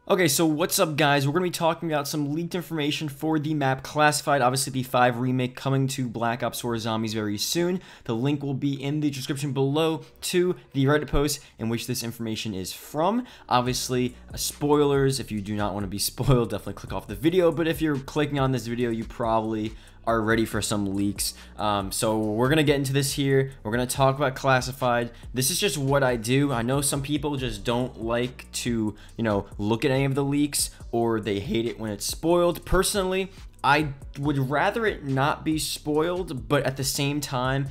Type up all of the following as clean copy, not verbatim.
Okay, so what's up, guys? We're going to be talking about some leaked information for the map Classified. Obviously, the 5 remake coming to Black Ops 4 Zombies very soon. The link will be in the description below to the Reddit post in which this information is from. Obviously, spoilers. If you do not want to be spoiled, definitely click off the video. But if you're clicking on this video, you probably are ready for some leaks. So we're gonna get into this here. We're gonna talk about Classified. This is just what I do. I know some people just don't like to, look at any of the leaks, or they hate it when it's spoiled. Personally, I would rather it not be spoiled, but at the same time,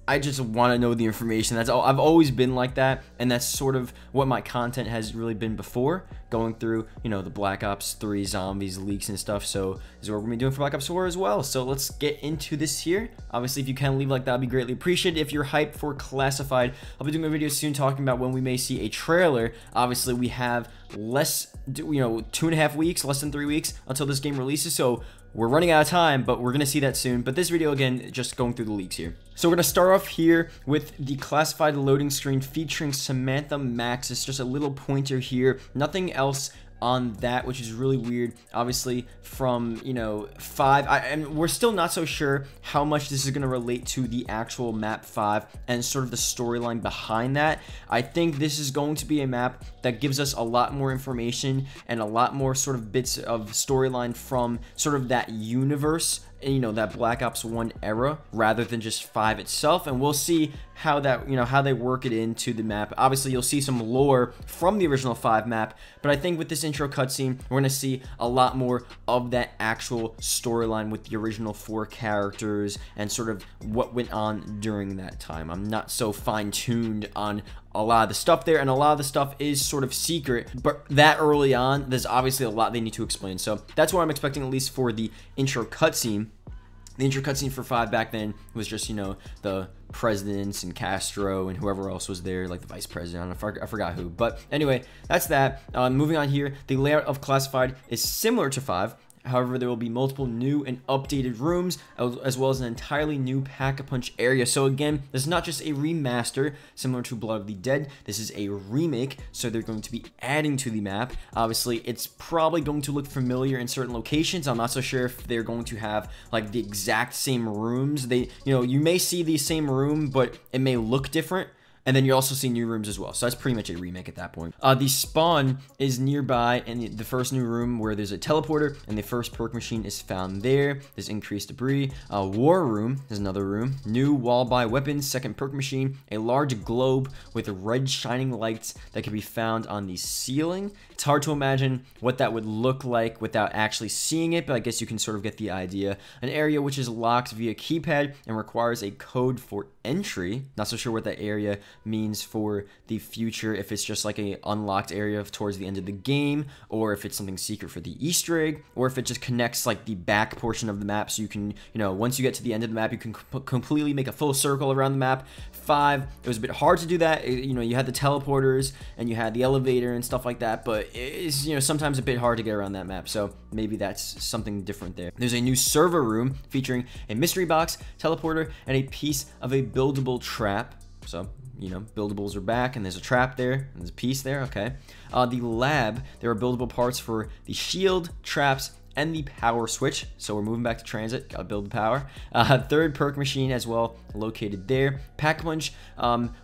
I just want to know the information. That's all. I've always been like that, and that's sort of what my content has really been before, going through, the Black Ops 3 zombies leaks and stuff. So this is what we're gonna be doing for Black Ops 4 as well. So let's get into this here. Obviously, if you can leave like that, would be greatly appreciated. If you're hyped for Classified, I'll be doing a video soon talking about when we may see a trailer. Obviously, we have less, 2.5 weeks, less than 3 weeks until this game releases. So we're running out of time, but we're gonna see that soon. But this video, again, just going through the leaks here. So we're gonna start off here with the Classified loading screen featuring Samantha Maxis. Just a little pointer here, nothing else on that, which is really weird. Obviously from 5, and we're still not so sure how much this is going to relate to the actual map 5 and sort of the storyline behind that. I think this is going to be a map that gives us a lot more information and a lot more sort of bits of storyline from sort of that universe, that Black Ops 1 era, rather than just 5 itself. And we'll see how that, how they work it into the map. Obviously, you'll see some lore from the original 5 map, but I think with this intro cutscene, we're gonna see a lot more of that actual storyline with the original 4 characters and sort of what went on during that time. I'm not so fine-tuned on a lot of the stuff there, and a lot of the stuff is sort of secret, but that early on, there's obviously a lot they need to explain. So that's what I'm expecting, at least for the intro cutscene. The intro cutscene for 5 back then was just, the presidents and Castro and whoever else was there, like the vice president. I forgot who. But anyway, that's that. Moving on here, the layout of Classified is similar to 5. However, there will be multiple new and updated rooms, as well as an entirely new Pack-a-Punch area. So again, this is not just a remaster, similar to Blood of the Dead. This is a remake, so they're going to be adding to the map. Obviously, it's probably going to look familiar in certain locations. I'm not so sure if they're going to have, like, the exact same rooms. You may see the same room, but it may look different. And then you also see new rooms as well. So that's pretty much a remake at that point. The spawn is nearby in the first new room where there's a teleporter, and the first perk machine is found there. There's increased debris. War room is another room. New wall-by weapons, second perk machine. A large globe with red shining lights that can be found on the ceiling. It's hard to imagine what that would look like without actually seeing it, but I guess you can sort of get the idea. An area which is locked via keypad and requires a code for entry. Not so sure what that area means for the future, if it's just like a unlocked area towards the end of the game, or if it's something secret for the Easter egg, or if it just connects like the back portion of the map, so you can, once you get to the end of the map, you can completely make a full circle around the map. 5, it was a bit hard to do that. You had the teleporters and you had the elevator and stuff like that, but it's sometimes a bit hard to get around that map, so maybe that's something different there. There's a new server room featuring a mystery box, teleporter, and a piece of a buildable trap. So buildables are back, and there's a trap there, and there's a piece there. Okay. The lab, there are buildable parts for the shield, traps, and the power switch. So we're moving back to transit. Gotta build the power. Third perk machine as well, located there. Pack-a-Punch,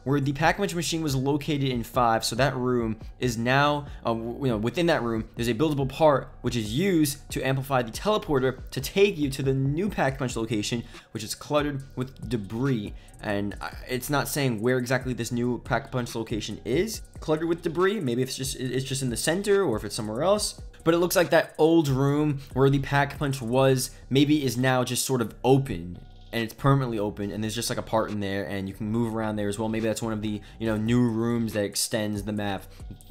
where the Pack-a-Punch machine was located in 5. So that room is now, within that room, there's a buildable part which is used to amplify the teleporter to take you to the new Pack-a-Punch location, which is cluttered with debris. And it's not saying where exactly this new Pack-a-Punch location is cluttered with debris. Maybe it's just in the center, or if it's somewhere else. But it looks like that old room where the Pack-a-Punch was maybe is now just sort of open, and it's permanently open, and there's just like a part in there, and you can move around there as well. Maybe that's one of the new rooms that extends the map,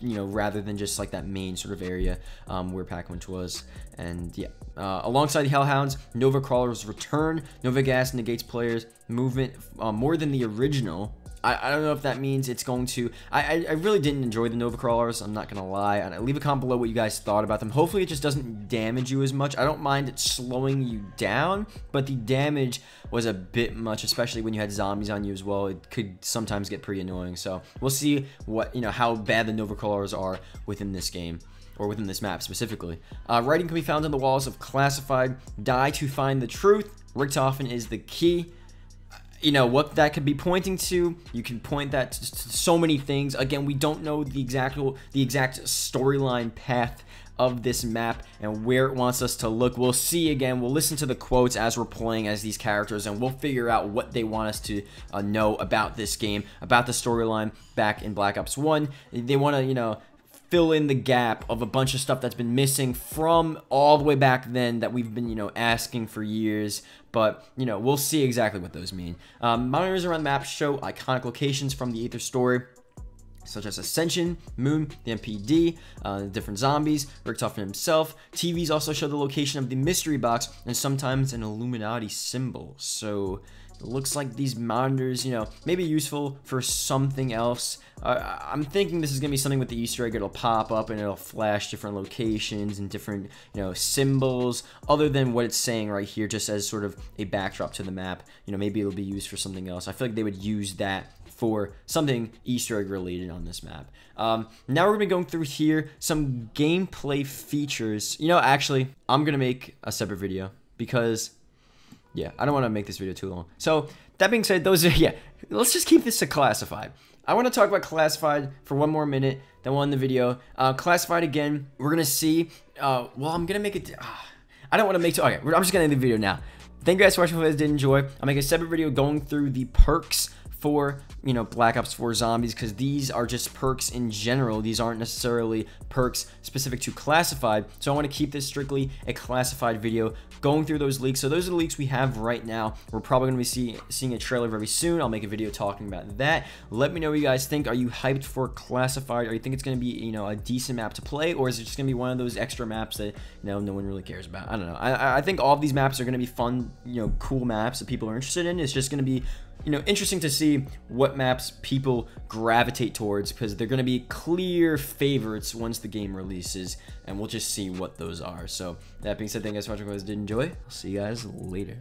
rather than just like that main sort of area where Pack-a-Punch was. And yeah, alongside the Hellhounds, Nova Crawlers return. Nova Gas negates players' movement more than the original. I don't know if that means it's going to... I really didn't enjoy the Nova Crawlers, I'm not going to lie. And leave a comment below what you guys thought about them. Hopefully it just doesn't damage you as much. I don't mind it slowing you down, but the damage was a bit much, especially when you had zombies on you as well. It could sometimes get pretty annoying. So we'll see what, how bad the Nova Crawlers are within this game. or within this map specifically. Writing can be found on the walls of classified. Die to find the truth. Richtofen is the key. You know what that could be pointing to. You can point that to so many things. Again, we don't know the exact storyline path of this map and where it wants us to look. We'll see. Again, we'll listen to the quotes as we're playing as these characters, and we'll figure out what they want us to know about this game, about the storyline back in Black Ops 1. They want to, you know, fill in the gap of a bunch of stuff that's been missing from all the way back then that we've been, you know, asking for years. But, you know, we'll see exactly what those mean. Monitors around the map show iconic locations from the Aether story, such as Ascension, Moon, the MPD, different zombies, Richtofen himself. TVs also show the location of the mystery box and sometimes an Illuminati symbol. So it looks like these monitors, you know, may be useful for something else. I'm thinking this is going to be something with the Easter egg. It'll pop up and it'll flash different locations and different, you know, symbols other than what it's saying right here, just as sort of a backdrop to the map. You know, maybe it'll be used for something else. I feel like they would use that for something Easter egg related on this map. Now we're going to be going through here some gameplay features. You know, actually, I'm going to make a separate video because, yeah, I don't want to make this video too long. So, that being said, those are, yeah, let's just keep this to classified. I want to talk about classified for one more minute, then we'll end the video. Classified again, we're going to see, well, I'm going to make it, I don't want to make, okay, I'm just going to end the video now. Thank you guys for watching. If you guys did enjoy, I'll make a separate video going through the perks for, you know, Black Ops 4 Zombies, because these are just perks in general. These aren't necessarily perks specific to classified, so I want to keep this strictly a classified video going through those leaks. So those are the leaks we have right now. We're probably going to be seeing a trailer very soon. I'll make a video talking about that. Let me know what you guys think. Are you hyped for classified, or you think it's going to be, you know, a decent map to play, or is it just going to be one of those extra maps that, you know, no one really cares about? I don't know. I think all of these maps are going to be fun, you know, cool maps that people are interested in. It's just going to be, you know, interesting to see what maps people gravitate towards, because they're going to be clear favorites once the game releases, and we'll just see what those are. So that being said, thank you guys so much. If you guys did enjoy, I'll see you guys later.